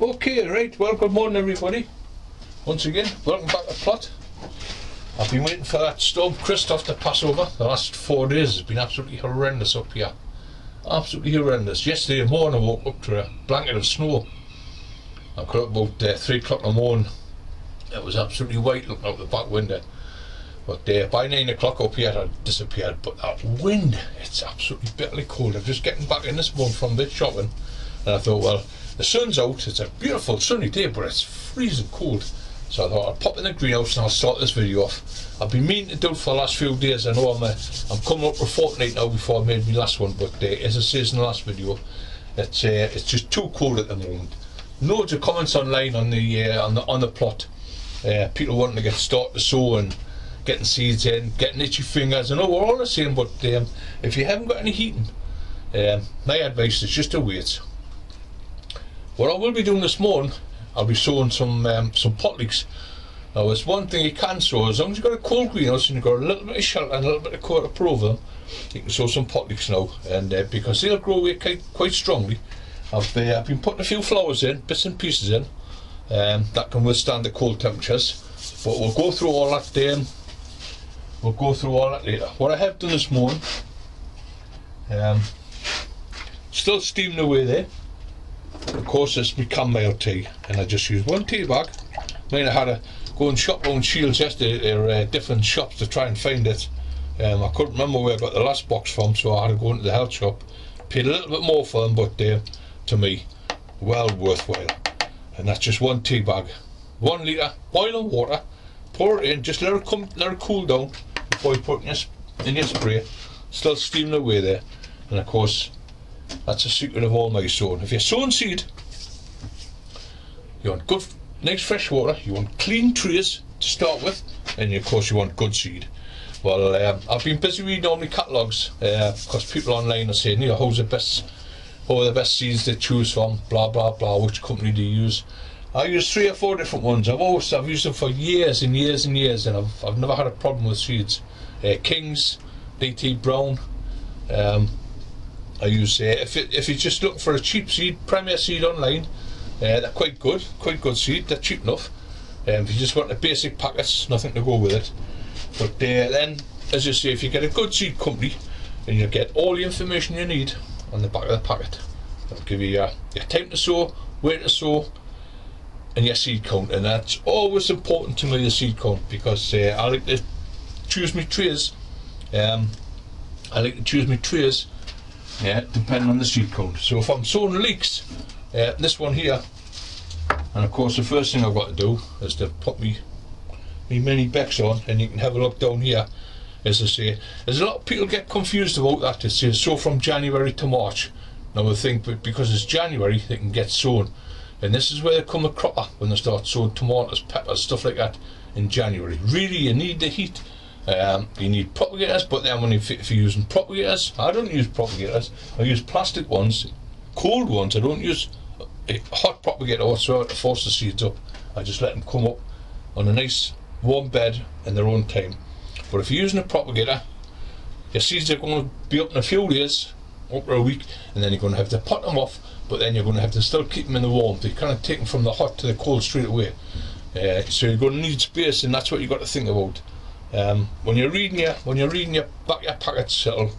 Okay, right, well, good morning everybody. Once again, welcome back to Plot. I've been waiting for that storm Christoph to pass over. The last 4 days has been absolutely horrendous up here. Absolutely horrendous. Yesterday morning I woke up to a blanket of snow. I got up about 3 o'clock in the morning. It was absolutely white looking out the back window. But by 9 o'clock up here it had disappeared. But that wind, it's absolutely bitterly cold. I'm just getting back in this morning from a bit shopping. And I thought, well, the sun's out, it's a beautiful sunny day, but it's freezing cold. So I thought I'll pop in the greenhouse and I'll start this video off. I've been meaning to do it for the last few days. I know I'm coming up for a fortnight now before I made my last one, but as I said in the last video, it's just too cold at the moment. Loads of comments online on the plot. People wanting to get started to sow and getting seeds in, getting itchy fingers. I know we're all the same, but if you haven't got any heating, my advice is just to wait. What I will be doing this morning, I'll be sowing some pot leeks. Now there's one thing you can sow, as long as you've got a cold greenhouse and you've got a little bit of shelter and a little bit of cover to prove them, you can sow some pot leeks now, and because they'll grow away quite strongly. I've been putting a few flowers in, bits and pieces in, that can withstand the cold temperatures, but we'll go through all that later. What I have done this morning, still steaming away there. Of course, it's my chamomile tea, and I just use one tea bag. I had to go and shop around Shields yesterday at different shops to try and find it. I couldn't remember where I got the last box from, so I had to go into the health shop. Paid a little bit more for them, but to me, well worthwhile. And that's just one tea bag, 1 litre boiling water. Pour it in, just let it cool down before you put it in your spray. Still steaming away there, and of course, that's a secret of all my sowing. If you're sowing seed, you want good, nice fresh water, you want clean trays to start with, and of course you want good seed. Well, I've been busy reading all my catalogues, because people online are saying, you know, who's the best seeds to choose from, blah blah blah, which company do you use. I use 3 or 4 different ones. I've used them for years and years and years, and I've never had a problem with seeds. Kings, DT Brown. I use if you're just looking for a cheap seed, Premier Seed online. They're quite good seed. They're cheap enough. If you just want the basic packets, nothing to go with it. But then, as you say, if you get a good seed company, and you get all the information you need on the back of the packet. It'll give you your time to sow, where to sow, and your seed count. And that's always important to me, the seed count, because I like to choose my trays. Depending on the seed count. So if I'm sowing leeks, this one here, and of course the first thing I've got to do is to put me mini becks on, and you can have a look down here. As I say, there's a lot of people get confused about that. It says sow from January to March. Now I think because it's January they can get sown, and this is where they come a cropper, when they start sowing tomatoes, peppers, stuff like that in January. Really, you need the heat. You need propagators, but then if you're using propagators, I don't use propagators. I use plastic ones, cold ones. I don't use a hot propagator whatsoever to force the seeds up. I just let them come up on a nice warm bed in their own time. But if you're using a propagator, your seeds are going to be up in a few days, up to a week, and then you're going to have to pot them off, but then you're going to have to still keep them in the warmth. You can't take them from the hot to the cold straight away. So you're going to need space, and that's what you've got to think about. When you're reading your packets, it'll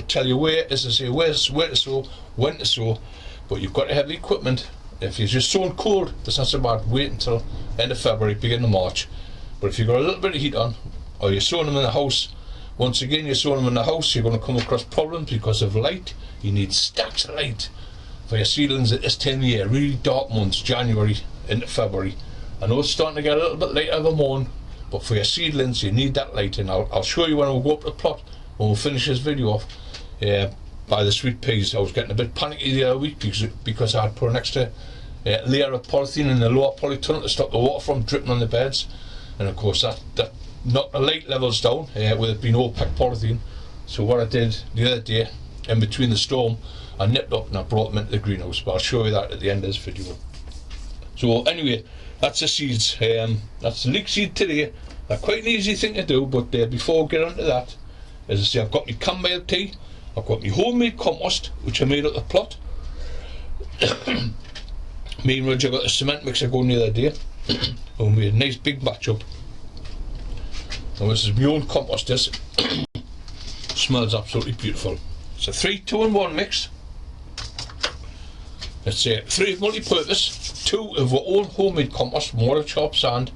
tell you where to sow, when to sow, but you've got to have the equipment. If you're just sowing cold, it's not so bad. Wait until end of February, beginning of March. But if you've got a little bit of heat on, or you're sowing them in the house, once again you're sowing them in the house, you're going to come across problems because of light. You need stacks of light for your seedlings at this time of year. Really dark months, January into February. I know it's starting to get a little bit later in the morning, but for your seedlings you need that light, and I'll show you when we go up the plot, when we'll finish this video off, by the sweet peas. I was getting a bit panicky the other week because I had put an extra layer of polythene in the lower polytunnel to stop the water from dripping on the beds, and of course that knocked the light levels down with it being opaque polythene. So what I did the other day, in between the storm, I nipped up and I brought them into the greenhouse, but I'll show you that at the end of this video. So anyway, that's the seeds. That's the leek seed today. They're quite an easy thing to do, but before I get onto that, as I say, I've got my chamomile tea, I've got my homemade compost, which I made at the plot. Me and Roger got a cement mixer going the other day and we made a nice big batch up. And this is my own compost, this. Smells absolutely beautiful. It's a 3 2-in-1 mix. It's 3 multi-purpose, 2 of our own homemade compost, more chopped sand.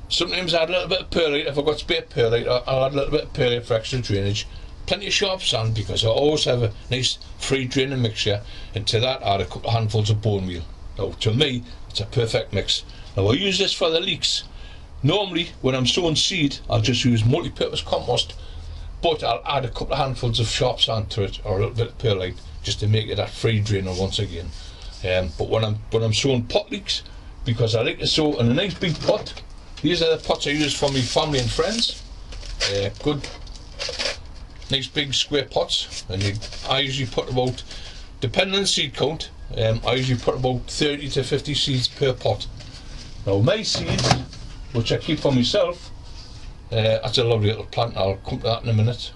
Sometimes I add a little bit of perlite. If I've got spare perlite, I'll add a little bit of perlite for extra drainage. Plenty of sharp sand because I always have a nice free draining mixture, and to that I add a couple of handfuls of bone meal. Now to me it's a perfect mix. Now I use this for the leeks. Normally when I'm sowing seed I'll just use multi-purpose compost, but I'll add a couple of handfuls of sharp sand to it, or a little bit of perlite, just to make it that free drainer once again. But when I'm sowing pot leeks, because I like to sow in a nice big pot, these are the pots I use for my family and friends. Good nice big square pots, and I usually put about, depending on the seed count, I usually put about 30 to 50 seeds per pot. Now my seeds, which I keep for myself, that's a lovely little plant, I'll come to that in a minute.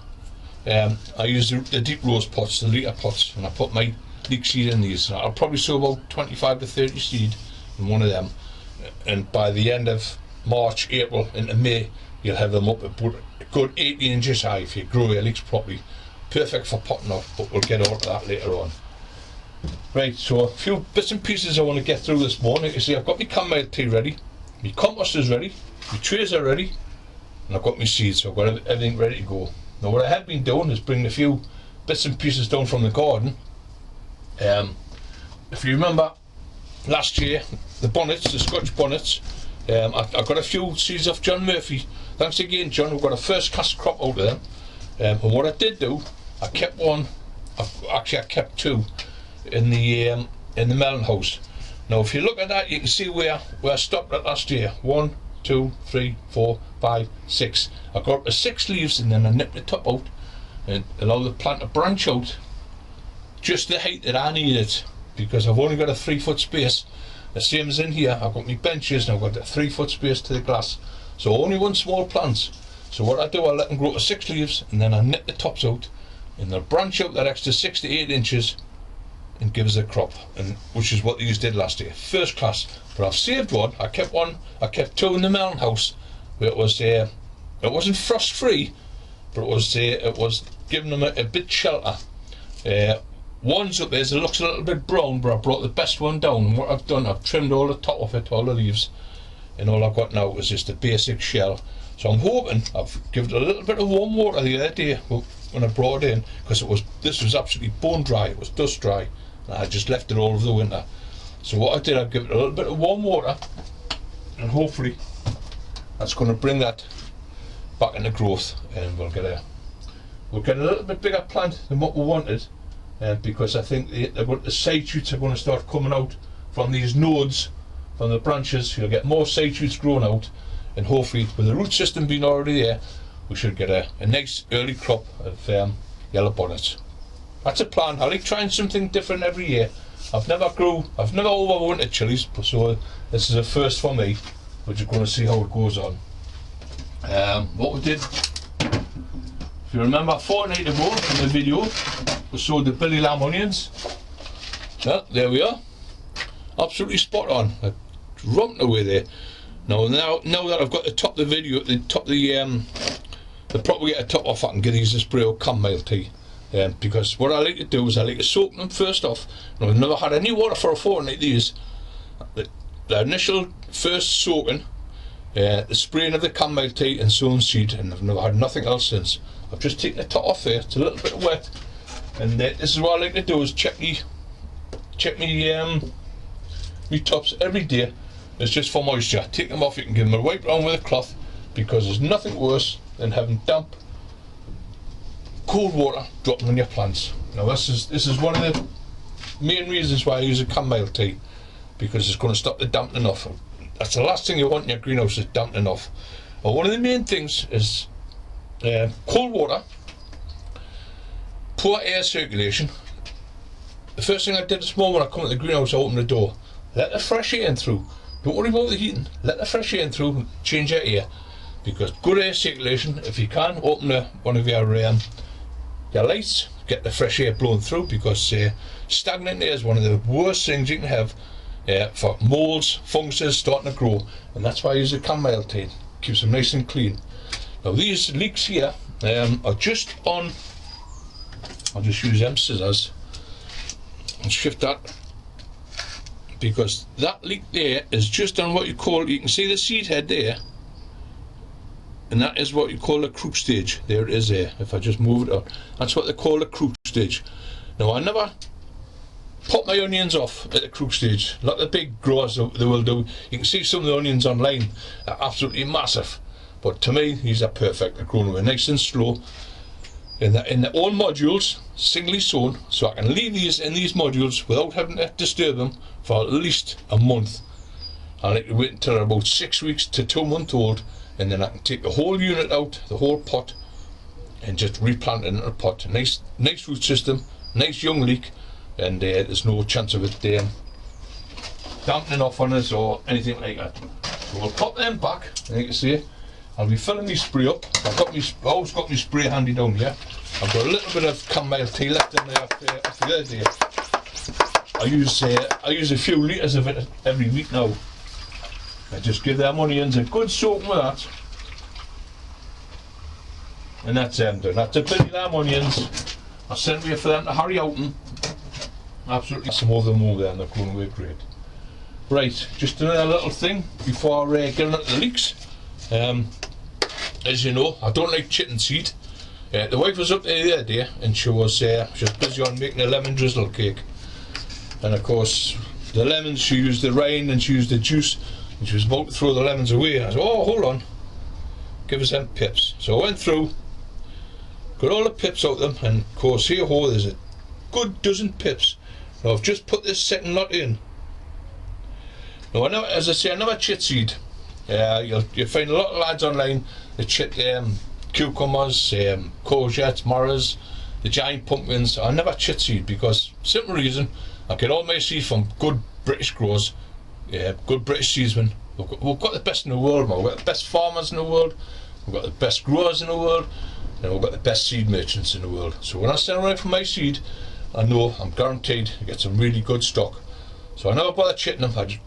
I use the deep rose pots, the litre pots, and I put my leek seed in these. I'll probably sow about 25 to 30 seed in one of them, and by the end of March, April into May you'll have them up about a good 18 inches high if you grow your leeks properly. Perfect for potting up, but we'll get on to that later on. Right, so a few bits and pieces I want to get through this morning. You see, I've got my chamomile tea ready, my compost is ready, my trays are ready, and I've got my seeds, so I've got everything ready to go. Now what I have been doing is bringing a few bits and pieces down from the garden. If you remember last year, the bonnets, the Scotch bonnets, I got a few seeds off John Murphy. Thanks again, John. We've got a first cast crop out of them. And what I did do, I kept one. I kept 2 in the melon house. Now, if you look at that, you can see where I stopped at last year. 1, 2, 3, 4, 5, 6. I got up to 6 leaves, and then I nipped the top out and allowed the plant to branch out just the height that I needed, because I've only got a 3-foot space. The same as in here, I've got my benches and I've got a 3-foot space to the glass, so only one small plants. So what I do, I let them grow to 6 leaves, and then I nip the tops out, and they'll branch out that extra 6 to 8 inches and give us a crop, and which is what these did last year. First class. But I've saved one. I kept 2 in the melon house, where it wasn't frost free, but it was giving them a bit shelter. One's up there, it looks a little bit brown, but I brought the best one down, and what I've done, I've trimmed all the top of it, all the leaves, and all I've got now is just a basic shell. So I'm hoping, I've given it a little bit of warm water the other day when I brought it in, because this was absolutely bone dry, it was dust dry, and I just left it all over the winter. So what I did, I've given it a little bit of warm water, and hopefully that's going to bring that back into growth, and we'll get a little bit bigger plant than what we wanted. Because I think the side shoots are going to start coming out from these nodes, from the branches. You'll get more side shoots growing out, and hopefully with the root system being already there, we should get a nice early crop of yellow bonnets. That's a plan. I like trying something different every year. I've never overwintered chilies, so this is a first for me. We're just going to see how it goes on. What we did, if you remember, fortnight ago in the video, we sowed the billy lamb onions. Yeah, there we are. Absolutely spot on. Rumped away there. Now that I've got the top of the video, the propagator top off, I can get these to spray out chamomile tea. Because what I like to do is I like to soak them first off. Now, I've never had any water for a fortnight. These, the initial first soaking, the spraying of the chamomile tea and sown seed, and I've never had nothing else since. I've just taken the top off there. It's a little bit wet. And this is what I like to do, is check me tops every day. It's just for moisture. Take them off, you can give them a wipe around with a cloth, because there's nothing worse than having damp, cold water dropping on your plants. Now this is one of the main reasons why I use a chamomile tea, because it's going to stop the dampening off. That's the last thing you want in your greenhouse, is dampening off. Well, one of the main things is cold water, poor air circulation. The first thing I did this morning when I come to the greenhouse, I opened the door. Let the fresh air in through. Don't worry about the heating. Let the fresh air in through and change your air. Because good air circulation, if you can, open one of your lights, get the fresh air blowing through, because stagnant air is one of the worst things you can have for molds, funguses starting to grow, and that's why I use a chamomile tea. Keeps them nice and clean. Now these leeks here are just on. I'll just use them scissors and shift that, because that leek there is just on what you call, you can see the seed head there, and that is what you call a crook stage. There it is there. If I just move it up, that's what they call a crook stage. Now I never pop my onions off at the crook stage. A lot of the big growers they will do. You can see some of the onions online are absolutely massive, but to me these are perfect. They're grown away nice and slow in the old modules, singly sown, so I can leave these in these modules without having to disturb them for at least a month. I like to wait until they're about 6 weeks to 2 months old, and then I can take the whole unit out, the whole pot, and just replant it in a pot. Nice root system, nice young leek, and there's no chance of it dampening off on us or anything like that. So we'll pop them back, and you can see I'll be filling my spray up. I've always got my spray handy down here. I've got a little bit of chamomile tea left in there after the other day. I use a few litres of it every week now. I just give them onions a good soaking with that, and that's them done. That's a bit of them onions. I sent me for them to hurry out and absolutely some of them over there, and they're going away great. Right, just another little thing before getting into the leeks. As you know, I don't like chitin seed. The wife was up there the other day, and she was busy on making a lemon drizzle cake. And of course, the lemons, she used the rind and she used the juice, and she was about to throw the lemons away. And I said, oh, hold on, give us them pips. So I went through, got all the pips out of them, and of course here, there's a good dozen pips. Now I've just put this second lot in. Now I never, as I say, I never chit seed. You'll find a lot of lads online that chit cucumbers, courgettes, morras, the giant pumpkins. I never chit seed because simple reason, I get all my seed from good British growers, good British seedsmen. We've got the best in the world, man. We've got the best farmers in the world, we've got the best growers in the world, and we've got the best seed merchants in the world. So when I send away for my seed, I know I'm guaranteed to get some really good stock. So I never bother chitting them. I just,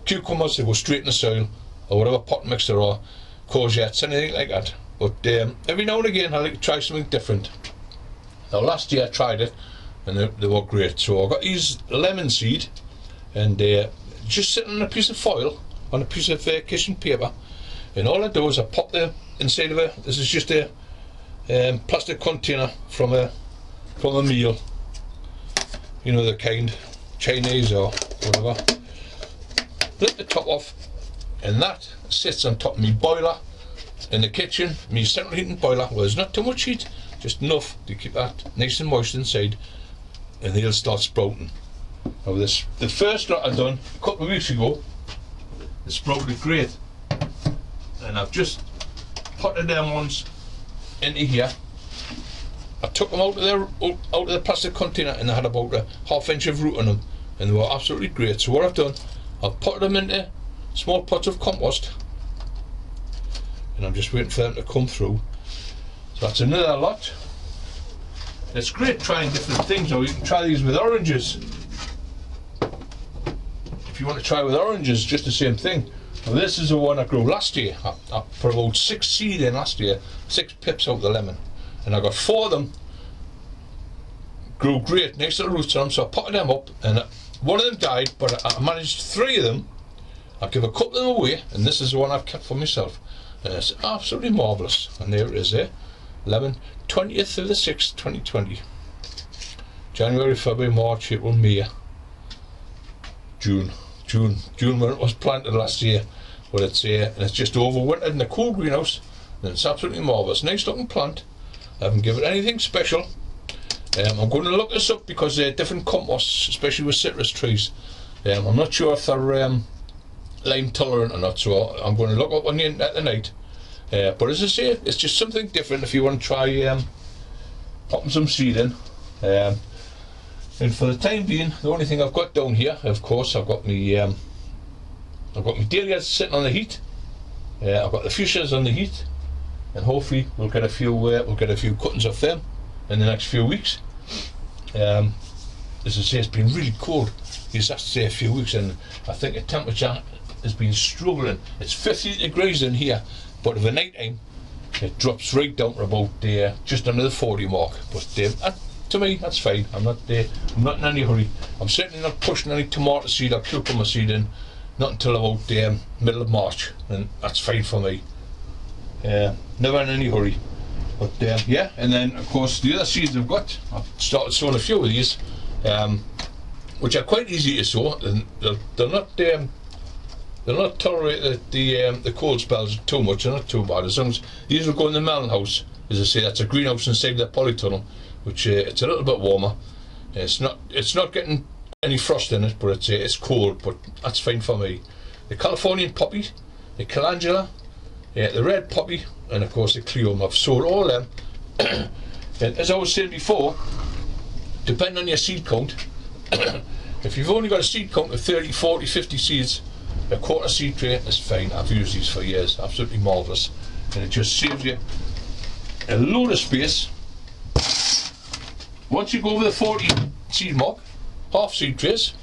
cucumbers, they go straight in the soil, or whatever pot mix there are, courgettes, anything like that. But every now and again I like to try something different. Now last year I tried it, and they were great. So I got these lemon seed, and just sitting on a piece of foil, on a piece of kitchen paper, and all I do is I pop the inside of it. This is just a plastic container from a meal, you know, the kind, Chinese or whatever. Flip the top off, and that sits on top of my boiler in the kitchen, my central heating boiler. Well, there's not too much heat, just enough to keep that nice and moist inside, and they'll start sprouting. Now the first lot I done a couple of weeks ago, it sprouted great, and I've just potted them ones into here. I took them out of the plastic container, and they had about a ½ inch of root on them, and they were absolutely great. So what I've done, I've potted them into small pots of compost, and I'm just waiting for them to come through. So that's another lot. It's great trying different things. Now you can try these with oranges. If you want to try with oranges, just the same thing. Now this is the one I grew last year. I put about 6 seed in last year, 6 pips out of the lemon, and I got 4 of them. Grew great, nice little roots on them, so I potted them up, and one of them died, but I managed 3 of them. I give a couple of them away, and this is the one I've kept for myself, and it's absolutely marvellous. And there it is there, lemon, 20th of the 6th, 2020. January, February, March, April, May, June when it was planted last year. But it's and it's just overwintered in a cool greenhouse, and it's absolutely marvellous. Nice looking plant. I haven't given it anything special. I'm going to look this up because they're different composts, especially with citrus trees. I'm not sure if they're lime tolerant or not, so I'm going to look up on the internet tonight. But as I say, it's just something different if you want to try popping some seed in. And for the time being, the only thing I've got down here, of course, I've got my dahlias sitting on the heat. I've got the fuchsias on the heat, and hopefully we'll get a few cuttings off them in the next few weeks. as I say, it's been really cold these last a few weeks, and I think the temperature has been struggling. It's 50 degrees in here, but at the night time it drops right down to about just under the 40 mark. But to me, that's fine. I'm not in any hurry. I'm certainly not pushing any tomato seed or cucumber seed in, not until about middle of March, and that's fine for me. Never in any hurry. But yeah, and then of course the other seeds I've started sowing a few of these, which are quite easy to sow, and they'll not tolerate the cold spells too much. They're not too bad. As long as these will go in the melon house, as I say, that's a greenhouse inside the polytunnel, which it's a little bit warmer. It's not getting any frost in it, but it's cold. But that's fine for me. The Californian poppy, the calendula, the red poppy, and of course the cleome. I've sowed all them. And as I was saying before, depending on your seed count, if you've only got a seed count of 30, 40, 50 seeds, a quarter seed tray is fine. I've used these for years, absolutely marvellous, and it just saves you a load of space. Once you go over the 40 seed mark, half seed trays,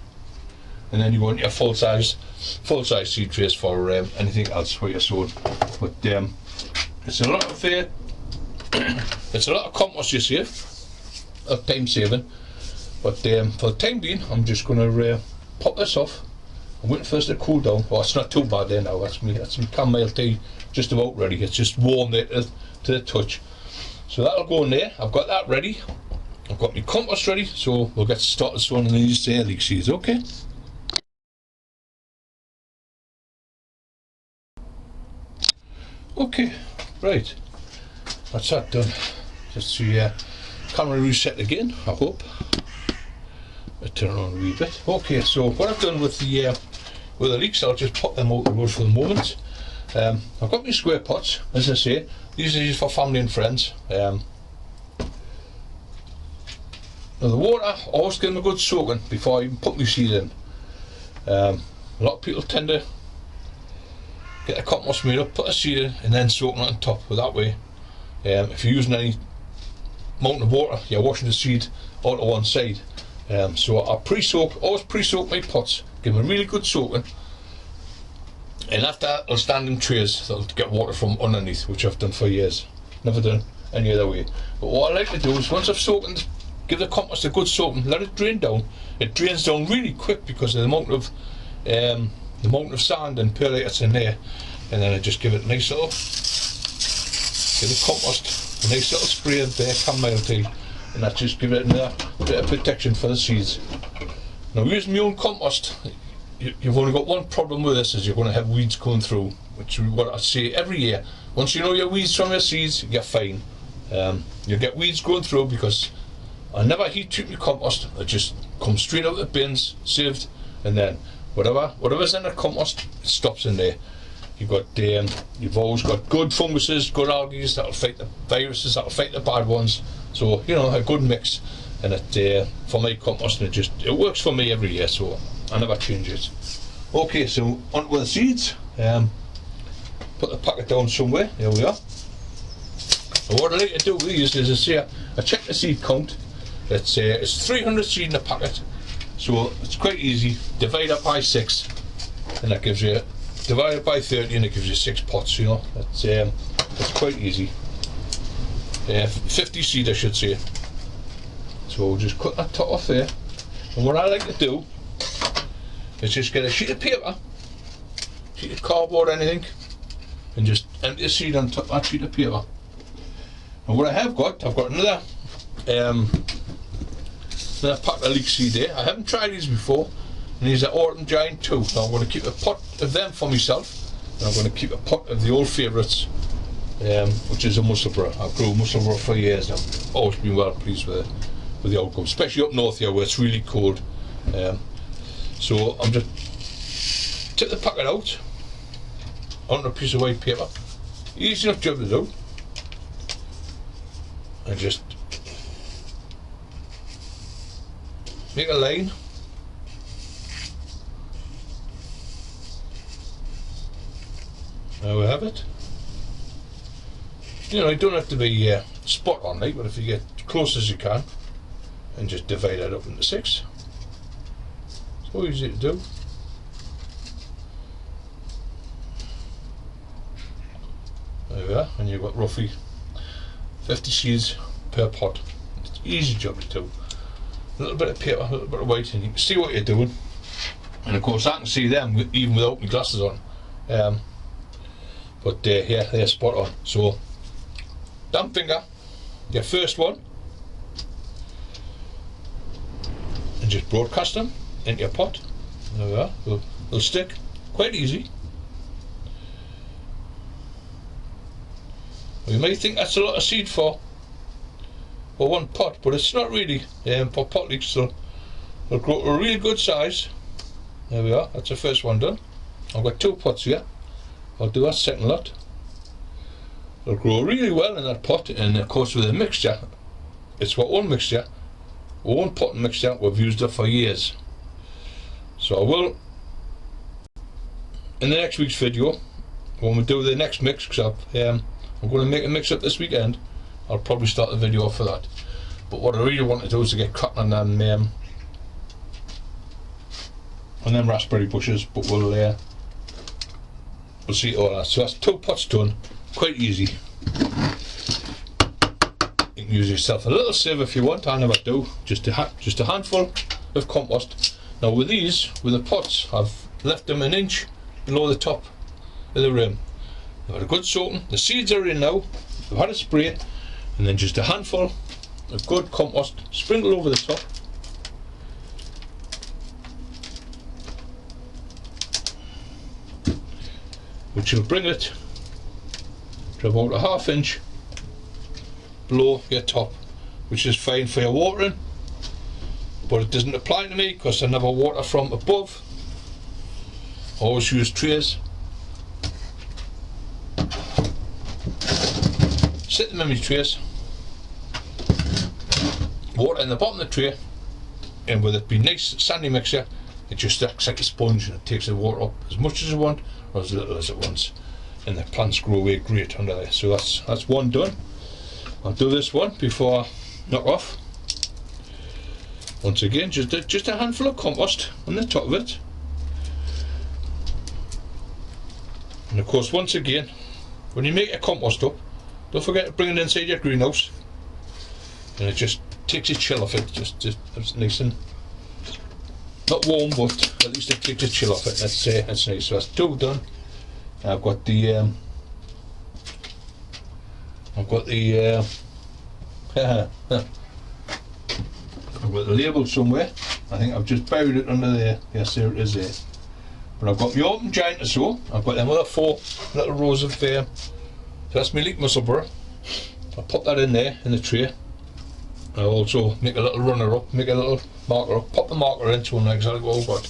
and then you go into your full size seed trays for anything else where you're sowing. But it's a lot of it's a lot of compost you save, of time saving. But for the time being, I'm just going to pop this off. I'm waiting for this to cool down. Oh, it's not too bad there now. That's my chamomile tea just about ready. It's just warm there to the touch. So that'll go in there. I've got that ready. I've got my compost ready. So we'll get started sowing these leek seeds. Okay. Okay. Right. That's that done. Just the camera reset again. I hope. I'll turn it on a wee bit. Okay, so what I've done with the leeks, I'll just pop them out the road for the moment. I've got my square pots, as I say. These are just for family and friends. Now the water, always give them a good soaking before I even put my seed in. A lot of people tend to get the compost made up, put a seed in, and then soak it on top. But that way, if you're using any amount of water, you're washing the seed all to one side. So I always pre-soak my pots, give them a really good soaking, and after that I'll stand in trays that'll get water from underneath, which I've done for years. Never done any other way. But what I like to do is, once I've soaked, give the compost a good soaking, let it drain down. It drains down really quick because of the amount of sand and perlite that's in there, and then I just give it a nice little, give the compost a nice little spray of chamomile tea, and that just give it another bit of protection for the seeds. Now, using my own compost, you've only got one problem with this, is you're going to have weeds coming through, which is what I say every year. Once you know your weeds from your seeds, you're fine. You'll get weeds going through because I never heat treat my compost. I just come straight out of the bins, sieved, and then whatever's in the compost, it stops in there. You've always got good funguses, good algae that'll fight the viruses, that'll fight the bad ones. So, you know, a good mix, and it for my compost, and it works for me every year, so I never change it. Okay, so on with the seeds. Put the packet down somewhere. There we are. And what I like to do with these is, I check the seed count. It's 300 seed in a packet, so it's quite easy. Divide it by 6, and that gives you, divide it by 30, and it gives you 6 pots. You know, it's quite easy. 50 seed, I should say. So we'll just cut that top off there. And what I like to do is just get a sheet of paper, sheet of cardboard, anything, and just empty the seed on top of that sheet of paper. And what I've got another pack of leek seed there. I haven't tried these before, and these are Autumn Giant too. So I'm going to keep a pot of them for myself, and I'm going to keep a pot of the old favourites, which is a musselburgh. I've grown musselburgh for years now. Always been well pleased with the outcome, especially up north here where it's really cold. So I'm just take the packet out onto a piece of white paper, easy enough job to do, and just make a line. There we have it. You know, you don't have to be spot on, right? But if you get close as you can, and just divide that up into 6. So easy to do. There we are, and you've got roughly 50 seeds per pot. It's an easy job to do. A little bit of paper, a little bit of white, and you can see what you're doing. And of course I can see them even without my glasses on. But yeah, they're spot on. So thumb finger, your first one, and just broadcast them into your pot. There we are. They'll stick quite easy. You may think that's a lot of seed for one pot, but it's not really. For pot leeks, they'll grow to a really good size. There we are, that's the first one done. I've got 2 pots here. I'll do that second lot. They'll grow really well in that pot, and of course with a mixture, it's our own mixture, our own pot mixture. We've used it for years. So I will, in the next week's video, when we do the next mix, because I'm going to make a mix up this weekend, I'll probably start the video off for that. But what I really want to do is to get cracking on them raspberry bushes, but we'll see all that. So that's 2 pots done, quite easy. You can use yourself a little sieve if you want. I never do. Just a handful of compost. Now with these, with the pots, I've left them an inch below the top of the rim. They've had a good soaking. The seeds are in now. We've had a spray, and then just a handful of good compost sprinkled over the top. Which will bring it to about a ½ inch below your top, which is fine for your watering, but it doesn't apply to me because I never water from above. I always use trays. Sit them in my trays, water in the bottom of the tray, and with it being nice sandy mixture, it just acts like a sponge and it takes the water up as much as you want or as little as it wants, and the plants grow away great under there. So that's one done. I'll do this one before I knock off. Once again, just a handful of compost on the top of it, and of course once again, when you make your compost up, don't forget to bring it inside your greenhouse, and it just takes the chill off it. Just it's nice and not warm, but at least it takes the chill off it. That's nice. So that's 2 done. I've got the I've got the label somewhere. I think I've just buried it under there. Yes, there it is there. But I've got my autumn giant or so. I've got them other 4 little rows of so that's my leek musselburgh. I'll pop that in there in the tray. I'll also make a little runner up, make a little marker up, pop the marker in so I know exactly what we've got.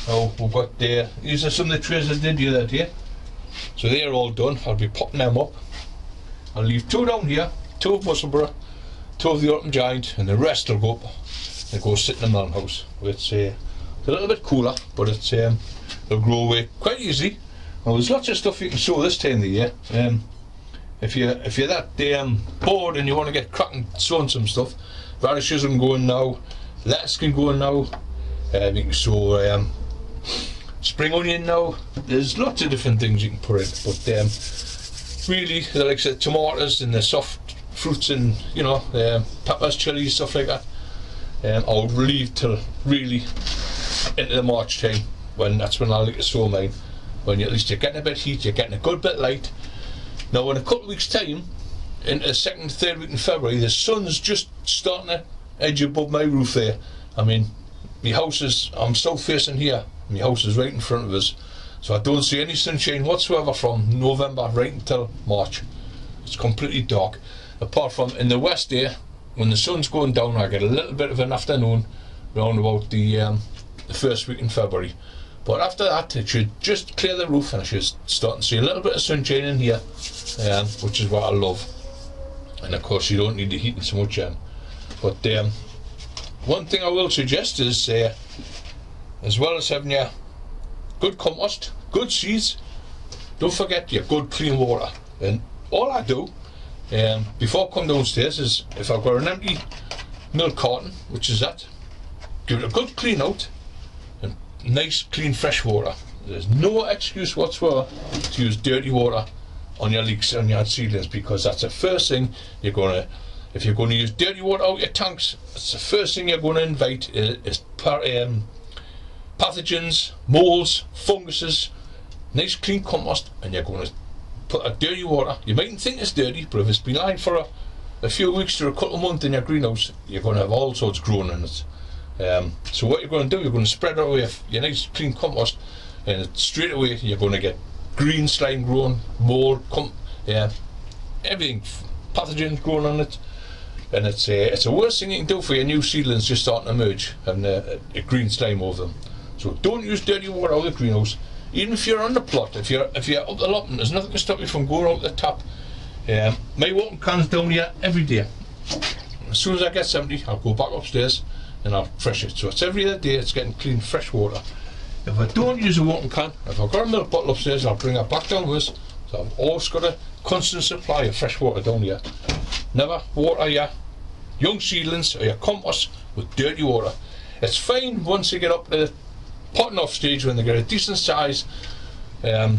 Now we've got these are some of the trays I did the other day. So they're all done. I'll be popping them up. I'll leave 2 down here, 2 of musselburgh, 2 of the autumn giant, and the rest will go up and go sit in the melon house. It's a little bit cooler, but it's they'll grow away quite easy. Now there's lots of stuff you can sow this time of the year. If you're that bored and you want to get cracking sowing some stuff, radishes can go in now, lettuce can go in now, you can sow spring onion now. There's lots of different things you can put in, but really, like I said, tomatoes and the soft fruits and peppers, chilies, stuff like that, I'll leave till really into the March time, that's when I like to sow mine, when at least you're getting a bit of heat, you're getting a good bit of light. Now in a couple of weeks time, into the 2nd, 3rd week in February, the sun's just starting to edge above my roof there. I mean, my house is, I'm south facing here, my house is right in front of us, so I don't see any sunshine whatsoever from November right until March. It's completely dark, apart from in the west there, when the sun's going down, I get a little bit of an afternoon round about the 1st week in February. But after that, it should just clear the roof and I should start to see a little bit of sunshine in here, which is what I love. And of course you don't need the heating so much in. But one thing I will suggest is, as well as having your good compost, good seeds, don't forget your good clean water. And all I do before I come downstairs is, if I've got an empty milk carton, which is that. Give it a good clean out and nice clean fresh water. There's no excuse whatsoever to use dirty water on your leeks, on your seedlings, because that's the first thing you're gonna, if you're going to use dirty water out your tanks, that's the first thing you're going to invite is pathogens, molds, funguses. Nice clean compost, and you're going to put a dirty water. You mightn't think it's dirty, but if it's been lying for a few weeks to a couple of months in your greenhouse, you're going to have all sorts growing in it. So what you're going to do, you're going to spread it away your nice clean compost, and straight away you're going to get green slime growing, mold, everything, pathogens growing on it. And it's the worst thing you can do for your new seedlings just starting to emerge, having a green slime over them. So don't use dirty water out of the greenhouse. Even if you're on the plot, if you're up the lot, there's nothing to stop you from going out the tap. My watering can's down here every day. As soon as I get empty, I'll go back upstairs and I'll fresh it. So it's every other day it's getting clean fresh water. If I don't use a watering can, if I've got a milk bottle upstairs, I'll bring it back down with us. So I've always got a constant supply of fresh water down here. Never water your young seedlings or your compost with dirty water. It's fine once you get up to the potting off stage, when they get a decent size. There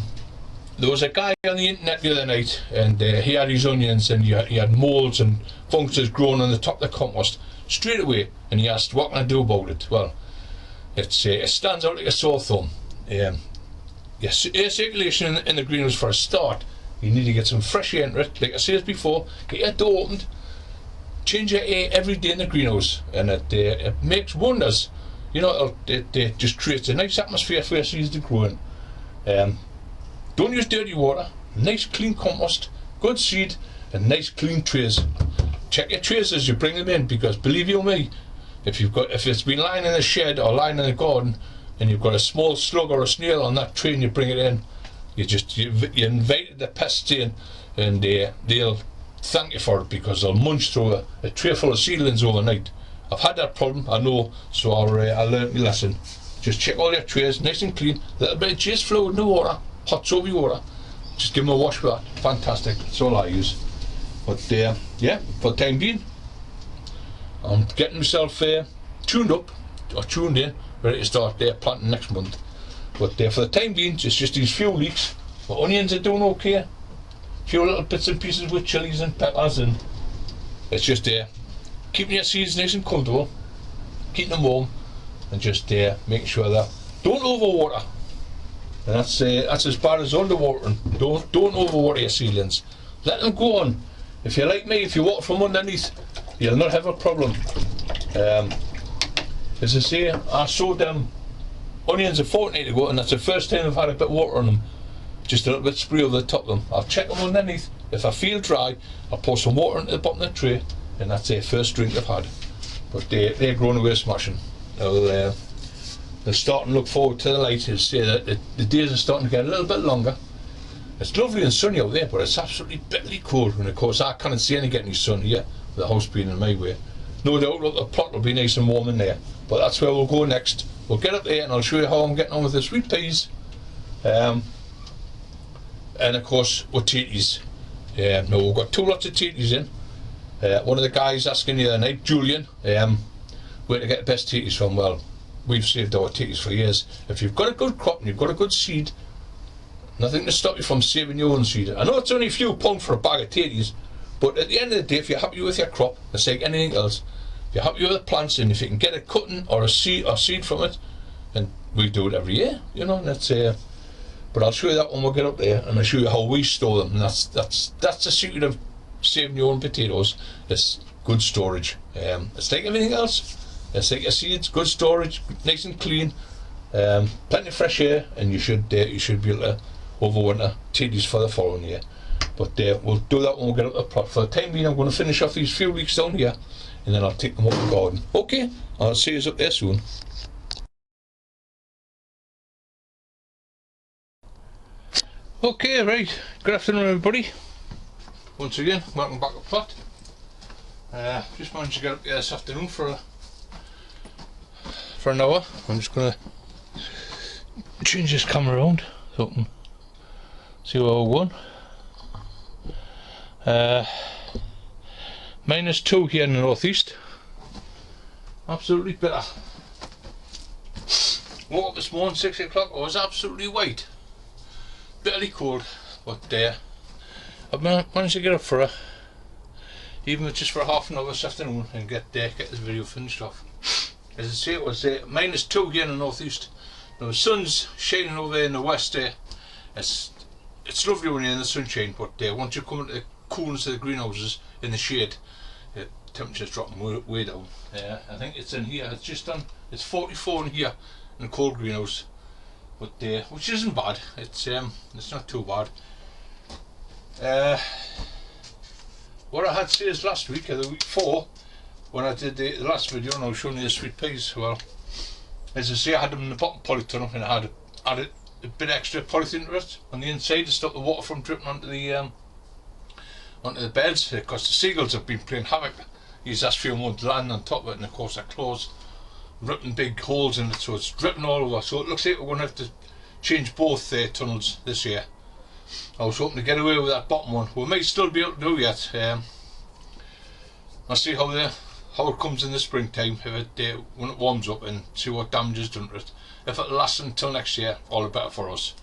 was a guy on the internet the other night, and he had his onions, and he had molds and funguses growing on the top of the compost straight away, and he asked, what can I do about it? Well, it stands out like a sore thumb. Your air circulation in the greenhouse, for a start, you need to get some fresh air into it. Like I said before, get your door opened, change your air every day in the greenhouse, and it makes wonders. You know, it just creates a nice atmosphere for your seeds to grow in. Don't use dirty water. Nice clean compost, good seed, and nice clean trays. Check your trays as you bring them in, because believe you me, if it's been lying in a shed or lying in a garden, and you've got a small slug or a snail on that tray and you bring it in, you invited the pests in, and they'll thank you for it, because they'll munch through a tray full of seedlings overnight. I've had that problem, I know, so I learned my lesson. Just check all your trays, nice and clean. A little bit of just fluid in the water, hot soapy water. Just give them a wash with that. Fantastic. That's all I use. But yeah, for the time being, I'm getting myself tuned in, ready to start planting next month. But for the time being, it's just these few leeks. My onions are doing okay. A few little bits and pieces with chilies and peppers, and it's just keeping your seeds nice and comfortable, keeping them warm, and just making sure that don't overwater. And that's as bad as underwatering. Don't overwater your seedlings. Let them go on. If you're like me, if you water from underneath, you'll not have a problem. As I say, I sowed them onions a fortnight ago, and that's the first time I've had a bit of water on them. Just a little bit spray over the top of them. I'll check them underneath. If I feel dry, I'll pour some water into the bottom of the tray, and that's the first drink they've had. But they're growing away smashing. They're starting to look forward to the light, and say that the days are starting to get a little bit longer. It's lovely and sunny out there, but it's absolutely bitterly cold, and of course I can't see any sun here, with the house being in my way. No doubt the plot will be nice and warm in there, but that's where we'll go next. We'll get up there and I'll show you how I'm getting on with the sweet peas, and of course with tatties. Now we've got 2 lots of tatties in. One of the guys asking the other night, Julian, where to get the best tatties from. Well, we've saved our tatties for years. If you've got a good crop and you've got a good seed, nothing to stop you from saving your own seed. I know it's only a few pounds for a bag of tatties, but at the end of the day, if you're happy with your crop, it's like anything else. If you're happy with the plants, and if you can get a cutting or a seed from it, and we do it every year, you know. That's but I'll show you that when we get up there, and I'll show you how we store them. And that's the secret of saving your own potatoes. It's good storage. It's like everything else. It's like your seeds, good storage, nice and clean, plenty of fresh air, and you should be able to overwinter tatties for the following year. But we'll do that when we get up the plot. For the time being, I'm going to finish off these few weeks down here, and then I'll take them up the garden. Okay, I'll see you up there soon. Okay, right, good afternoon everybody. Once again, welcome back to the plot. Just managed to get up here this afternoon for an hour. I'm just going to change this camera around so I can see where we're going. -2 here in the northeast. Absolutely bitter. Woke up this morning 6 o'clock, I was absolutely white. Bitterly cold, but I've managed to get up for even if just for half an hour this afternoon and get this video finished off. As I say, it was -2 here in the northeast. Now the sun's shining over there in the west there. It's lovely when you're in the sunshine, but once you come into the coolness of the greenhouses in the shade, the temperature's dropping way down. I think it's in here, it's 44 in here in the cold greenhouse, but which isn't bad. It's not too bad. What I had to say is last week or the week before, when I did the last video and I was showing you the sweet peas, well, as I say, I had them in the bottom polytunnel and I had added a bit extra polythene to it on the inside to stop the water from dripping onto the beds, because the seagulls have been playing havoc these last few months, landing on top of it, and of course their claws ripping big holes in it, so it's dripping all over. So it looks like we're going to have to change both tunnels this year. I was hoping to get away with that bottom one. We might still be able to do yet. I'll see how it comes in the springtime, if it when it warms up, and see what damage is done to it. If it lasts until next year, all the better for us.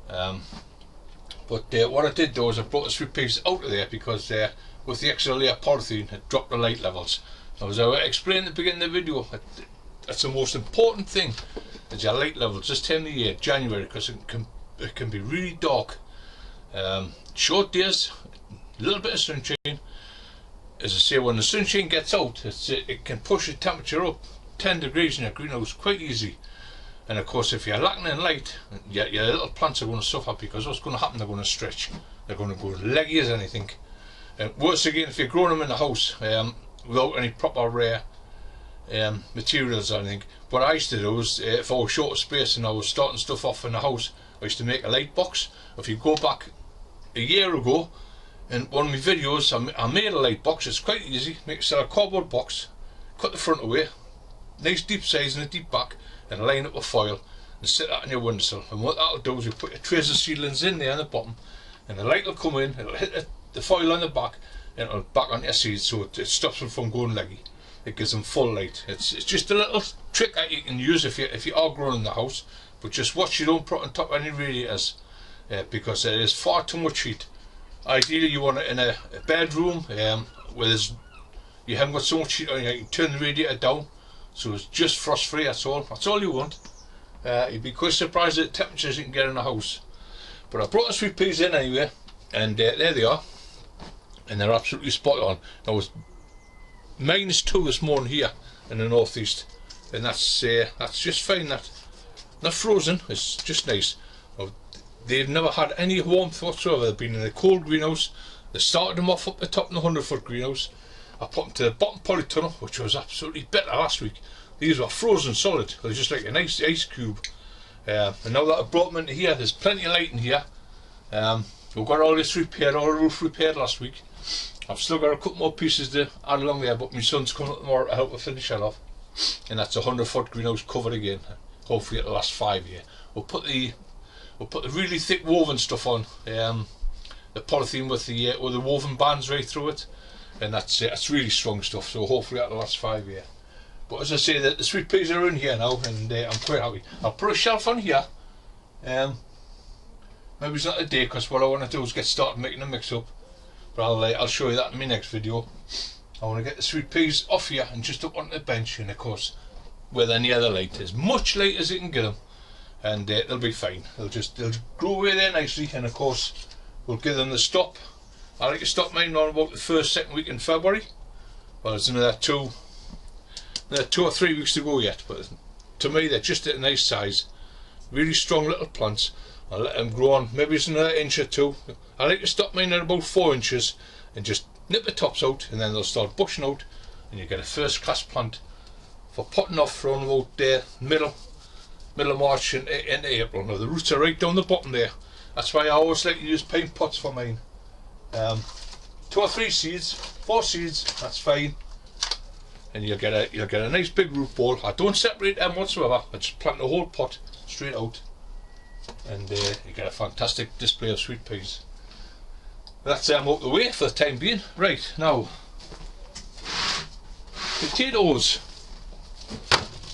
But what I did though is I brought the sweet peas out of there because with the extra layer of polythene it dropped the light levels. Now, as I explained at the beginning of the video, that's the most important thing, is your light levels this time of the year, January, because it can be really dark. Short days, a little bit of sunshine. As I say, when the sunshine gets out, it can push the temperature up 10 degrees in your greenhouse quite easy. And of course, if you're lacking in light, your little plants are going to suffer, because what's going to happen, they're going to stretch. They're going to go leggy as anything. Worse again, if you're growing them in the house without any proper materials or anything. What I used to do is, if I was short of space and I was starting stuff off in the house, I used to make a light box. If you go back a year ago, in one of my videos, I made a light box. It's quite easy. Make a cardboard box, cut the front away, nice deep size and a deep back, and line up with foil and sit that on your windowsill. And what that'll do is you put your trays of seedlings in there on the bottom, and the light will come in, it'll hit the foil on the back, and it'll back on your seeds, so it stops them from going leggy. It gives them full light. It's just a little trick that you can use if you are growing in the house, but just watch you don't put on top of any radiators, because there is far too much heat. Ideally you want it in a bedroom where you haven't got so much heat on you. You can turn the radiator down so it's just frost free. That's all you want. You'd be quite surprised at the temperatures you can get in the house. But I brought the sweet peas in anyway, and there they are, and they're absolutely spot on. I was -2 this morning here in the northeast, and that's just fine. That not frozen, it's just nice. They've never had any warmth whatsoever. They've been in a cold greenhouse. They started them off up the top in the 100-foot greenhouse. I put them to the bottom polytunnel, which was absolutely better last week. These were frozen solid. They're just like an ice cube. And now that I've brought them into here, there's plenty of light in here. We've got all this repaired, all the roof repaired last week. I've still got a couple more pieces to add along there, but my son's coming up tomorrow to help me finish that off. And that's a 100-foot greenhouse covered again. Hopefully it'll last 5 years. We'll put the really thick woven stuff on, the polythene with the woven bands right through it, and that's really strong stuff, so hopefully that'll last 5 years. But as I say, the sweet peas are in here now, and I'm quite happy. I'll put a shelf on here, maybe it's not a day, because what I want to do is get started making a mix up, but I'll show you that in my next video. I want to get the sweet peas off here and just up onto the bench, and of course where they're near the light, as much light as you can get them, and they'll be fine. They'll grow away there nicely, and of course we'll give them the stop. I like to stop mine on about the second week in February. Well, there's another two or 3 weeks to go yet, but to me they're just at a nice size, really strong little plants. I'll let them grow on, maybe it's another inch or two. I like to stop mine at about 4 inches and just nip the tops out, and then they'll start bushing out, and you get a first class plant for potting off from about middle of March into April. Now the roots are right down the bottom there. That's why I always like to use pine pots for mine. 2 or 3 seeds, 4 seeds, that's fine, and you'll get a nice big root ball. I don't separate them whatsoever. I just plant the whole pot straight out, and you get a fantastic display of sweet peas. That's out the way for the time being. Right, now potatoes.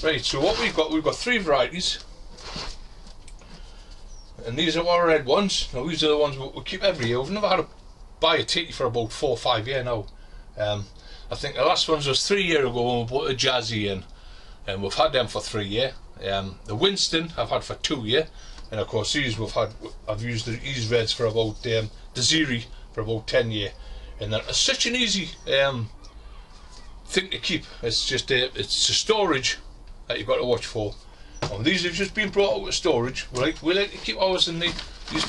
Right, so what we've got 3 varieties, and these are our red ones. Now these are the ones we keep every year. We've never had to buy a titty for about 4 or 5 years now. I think the last ones was 3 years ago when we bought a Jazzy in, and we've had them for 3 years. The Winston I've had for 2 years, and of course these I've used these reds for about the Ziri for about 10 years, and it's such an easy thing to keep. It's just it's the storage that you've got to watch for. And these have just been brought out of storage. We like to keep ours in these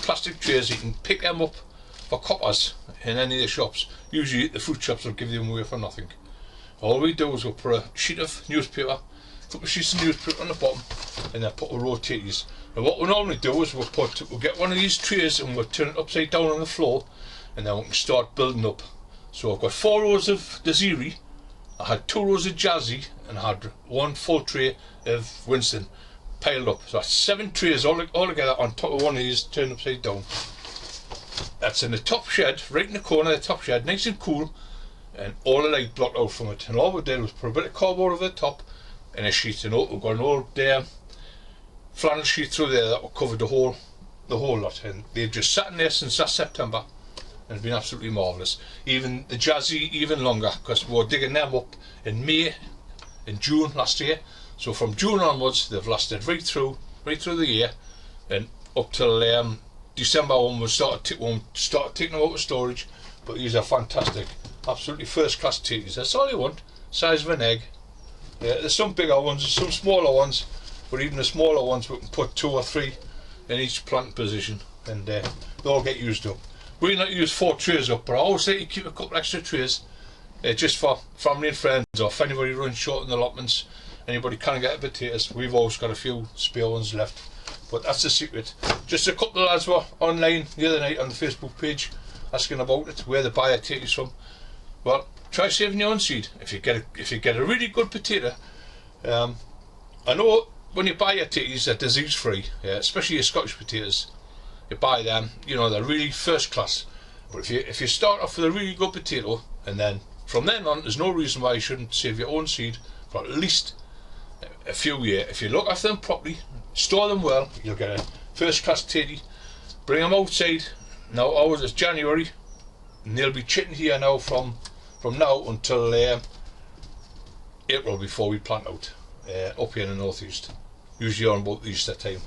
plastic trays. You can pick them up for coppers in any of the shops. Usually the fruit shops will give them away for nothing. All we do is we'll put a sheet of newspaper, a couple of sheets of newspaper on the bottom, and then put a row of tatties. And what we normally do is we'll get one of these trays and we'll turn it upside down on the floor, and then we can start building up. So I've got 4 rows of Desiree, I had 2 rows of Jazzy, and I had 1 full tray of Winston piled up. So that's 7 trays all together on top of one of these turned upside down. That's in the top shed, right in the corner of the top shed, nice and cool, and all the light blocked out from it. And all we did was put a bit of cardboard over the top and a sheet, and we've got an old flannel sheet through there that will cover the whole lot, and they've just sat in there since last September and it's been absolutely marvellous. Even the Jazzy even longer, because we were digging them up in May, in June last year. So from June onwards they've lasted right through the year, and up till December when we started taking them out of storage. But these are fantastic, absolutely first class tatties. That's all you want, size of an egg. There's some bigger ones, there's some smaller ones, but even the smaller ones we can put 2 or 3 in each plant position, and they all get used up. We like to use 4 trays up, but I always like to keep a couple extra trays just for family and friends, or if anybody runs short in the allotments, anybody can't get the potatoes, we've always got a few spare ones left. But that's the secret. Just a couple of lads were online the other night on the Facebook page asking about it, where they buy their potatoes from. Well, try saving your own seed. If you get a really good potato, I know when you buy your potatoes they're disease free, especially your Scottish potatoes. You buy them, you know, they're really first class. But if you start off with a really good potato, and then from then on there's no reason why you shouldn't save your own seed for at least a few years. If you look after them properly, store them well, you'll get a first class tatty. Bring them outside. Now ours is January, and they'll be chitting here now from now until April before we plant out up here in the northeast. Usually on about Easter time.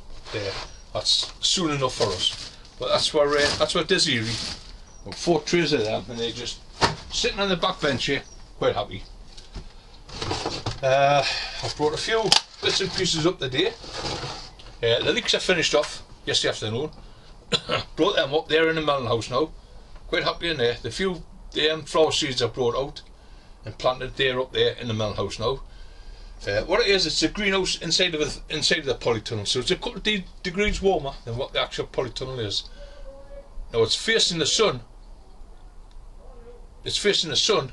That's soon enough for us. But that's where Desiree, 4 trays of them, and they're just sitting on the back bench here, quite happy. I've brought a few bits and pieces up today. The leeks are finished off yesterday afternoon. Brought them up there in the melon house now. Quite happy in there. The few flower seeds I brought out and planted there up there in the melon house now. What it is, it's a greenhouse inside of the polytunnel, so it's a couple of degrees warmer than what the actual polytunnel is. Now it's facing the sun. It's facing the sun,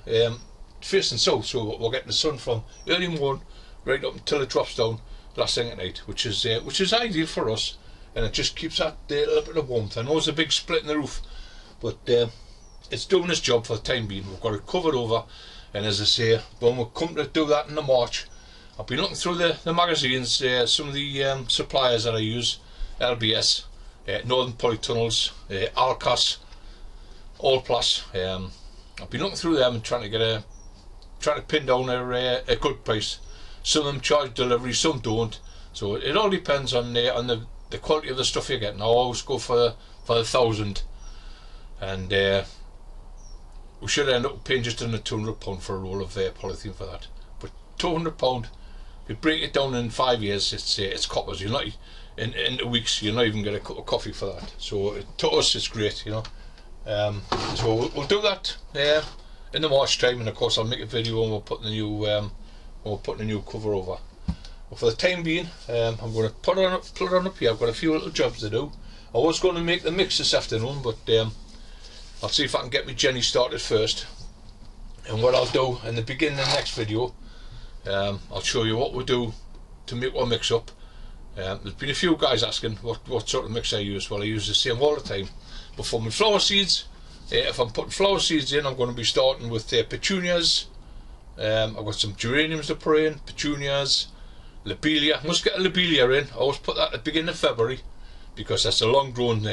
facing south, so we're getting the sun from early morning right up until it drops down last thing at night, which is ideal for us, and it just keeps that little bit of warmth. I know it's a big split in the roof, but it's doing its job for the time being. We've got it covered over, and as I say, when we come to do that in the March, I've been looking through the magazines, some of the suppliers that I use, LBS, Northern Polytunnels, Alcas, Allplus. I've been looking through them and trying to pin down a good price. Some of them charge delivery, some don't. So it all depends on the quality of the stuff you're getting. I always go for the 1,000, and we should end up paying just under £200 for a roll of polythene for that. But £200. If you break it down in 5 years, it's coppers. You're not in weeks. You're not even get a cup of coffee for that. So to us, it's great, you know. So we'll do that in the March time, and of course I'll make a video when we're putting the new cover over. But for the time being, I'm going to put it on up here. I've got a few little jobs to do. I was going to make the mix this afternoon, but I'll see if I can get my Jenny started first. And what I'll do in the beginning of the next video, I'll show you what we do to make one mix up. There's been a few guys asking what sort of mix I use. Well, I use the same all the time. But for my flower seeds, if I'm putting flower seeds in, I'm going to be starting with petunias. I've got some geraniums to put in, petunias, lobelia. Must get a lobelia in. I always put that at the beginning of February because that's a long grown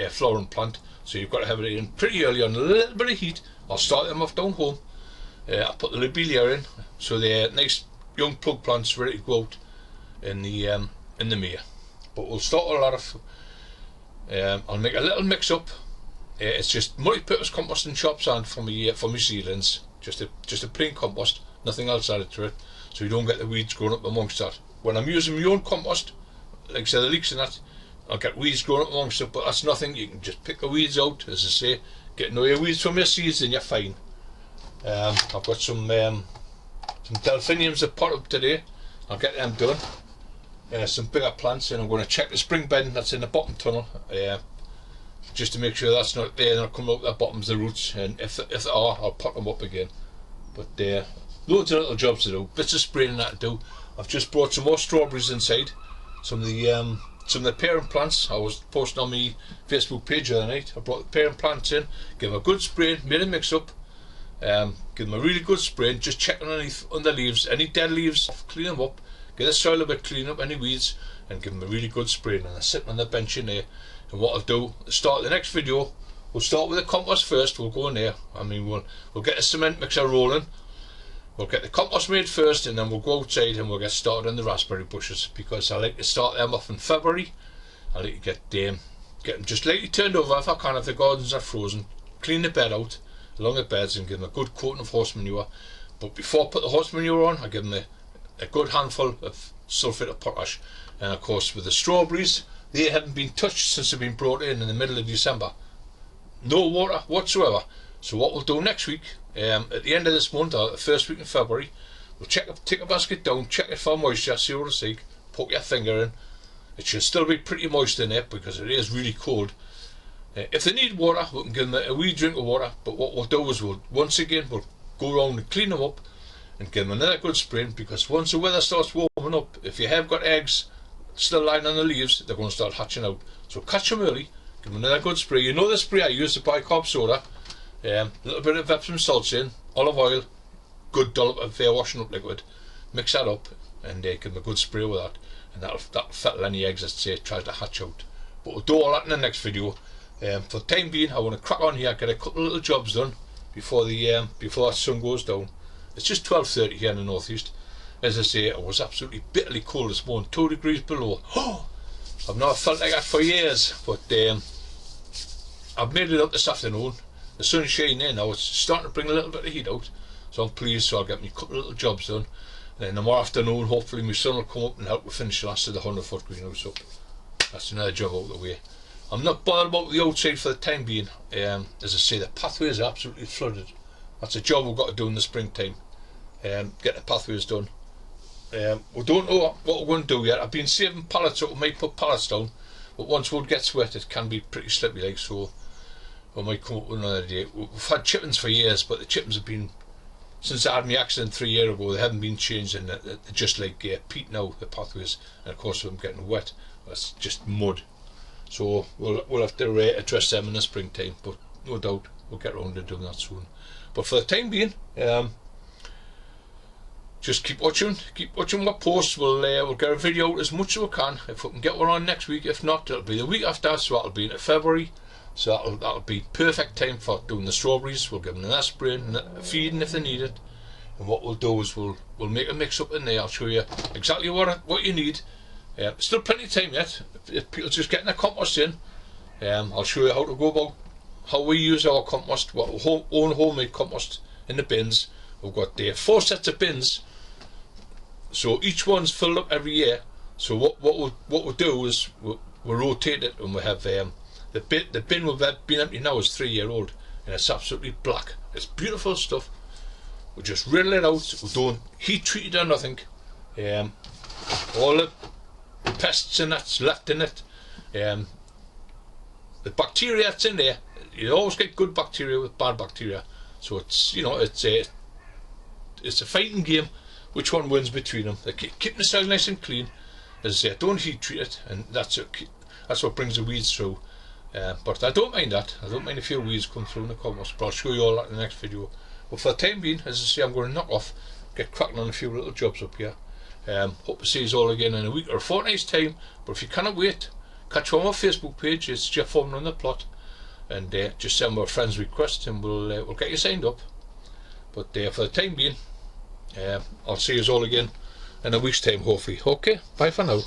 flowering plant, so you've got to have it in pretty early on a little bit of heat. I'll start them off down home. I'll put the lobelia in, so they're nice young plug plants ready to go out in the May. But we'll start a lot of I'll make a little mix up. It's just multi-purpose composting shops and for my seedlings, just a plain compost, nothing else added to it, so you don't get the weeds growing up amongst that. When I'm using my own compost, like say the leeks and that, I'll get weeds growing up amongst it, but that's nothing. You can just pick the weeds out, as I say, get no weeds from your seeds and you're fine. I've got some delphiniums that pot up today. I'll get them done. Some bigger plants, and I'm going to check the spring bed that's in the bottom tunnel, just to make sure that's not there, they're not coming out the bottoms, the roots, and if they are, I'll pot them up again. But loads of little jobs to do, bits of spraying that to do. I've just brought some more strawberries inside, some of the parent plants. I was posting on my Facebook page the other night. I brought the parent plants in, give them a good spray, made a mix up, give them a really good spray, just checking underneath on the leaves, any dead leaves, clean them up, get the soil a bit, clean up any weeds, and give them a really good spray. And they're sitting on the bench in there. And what I'll do, start the next video, we'll start with the compost first. We'll go in there. I mean, we'll get a cement mixer rolling. We'll get the compost made first, and then we'll go outside and we'll get started on the raspberry bushes, because I like to start them off in February. I like to get them just lightly turned over if I can, if the gardens are frozen. Clean the bed out along the beds and give them a good coating of horse manure. But before I put the horse manure on, I give them a good handful of sulphate of potash. And of course, with the strawberries, they haven't been touched since they've been brought in the middle of December. No water whatsoever. So what we'll do next week, at the end of this month, or the first week in February, we'll take a basket down, check it for moisture, see what it's like, poke your finger in. It should still be pretty moist in it because it is really cold. If they need water, we can give them a wee drink of water, but what we'll do is once again we'll go around and clean them up and give them another good spray, because once the weather starts warming up, if you have got eggs still lying on the leaves, they're going to start hatching out. So catch them early, give them another good spray. You know the spray I use, the bicarb soda, a little bit of Epsom salts in, olive oil, good dollop of washing up liquid, mix that up and give them a good spray with that, and that'll fettle any eggs that tries to hatch out. But we'll do all that in the next video. For the time being, I want to crack on here, get a couple of little jobs done before that sun goes down. It's just 12:30 here in the northeast. As I say, it was absolutely bitterly cold this morning, 2 degrees below. Oh, I've not felt like that for years, but I've made it up this afternoon. The sun's shining in now, it's starting to bring a little bit of heat out, so I'm pleased. So I'll get me a couple of little jobs done, and then tomorrow afternoon hopefully my son will come up and help me finish the last of the 100-foot greenhouse up. That's another job out of the way. I'm not bothered about the outside for the time being. As I say, the pathways are absolutely flooded. That's a job we've got to do in the springtime, get the pathways done. We don't know what we're going to do yet. I've been saving pallets up, we might put pallets down, but once wood gets wet it can be pretty slippy like, so we might come up with another day. We've had chippings for years, but the chippings have been, since I had my accident 3 years ago, they haven't been changed, and they're just like peat now, the pathways, and of course with them getting wet, that's just mud. So we'll have to address them in the springtime, but no doubt we'll get around to doing that soon. But for the time being, just keep watching my posts. We'll get a video out as much as we can. If we can get one on next week, if not, it'll be the week after, so that'll be in February. So that'll be perfect time for doing the strawberries. We'll give them an aspirin, feeding if they need it. And what we'll do is we'll make a mix up in there. I'll show you exactly what you need. Still plenty of time yet. If people just getting their compost in, I'll show you how to go about how we use our compost, our own homemade compost in the bins. We've got 4 sets of bins, so each one's filled up every year. So what we'll do is we'll rotate it, and we have the bin we've been empty now is 3 years old, and it's absolutely black. It's beautiful stuff. We just riddle it out. We don't heat treat it or nothing. All the pests and that's left in it, the bacteria that's in there, you always get good bacteria with bad bacteria. So it's, you know, it's a fighting game which one wins between them. They keep the soil nice and clean, as I say, don't heat treat it, and that's what brings the weeds through. But I don't mind that. I don't mind if your weeds come through in the compost, but I'll show you all that in the next video. But for the time being, as I say, I'm going to knock off, get cracking on a few little jobs up here, Hope to see you all again in a week or a fortnight's time. But if you cannot wait, catch on our Facebook page. It's Jeff Foreman on the Plot, and just send our friends request and we'll get you signed up. But for the time being, I'll see you all again in a week's time, hopefully. Okay, bye for now.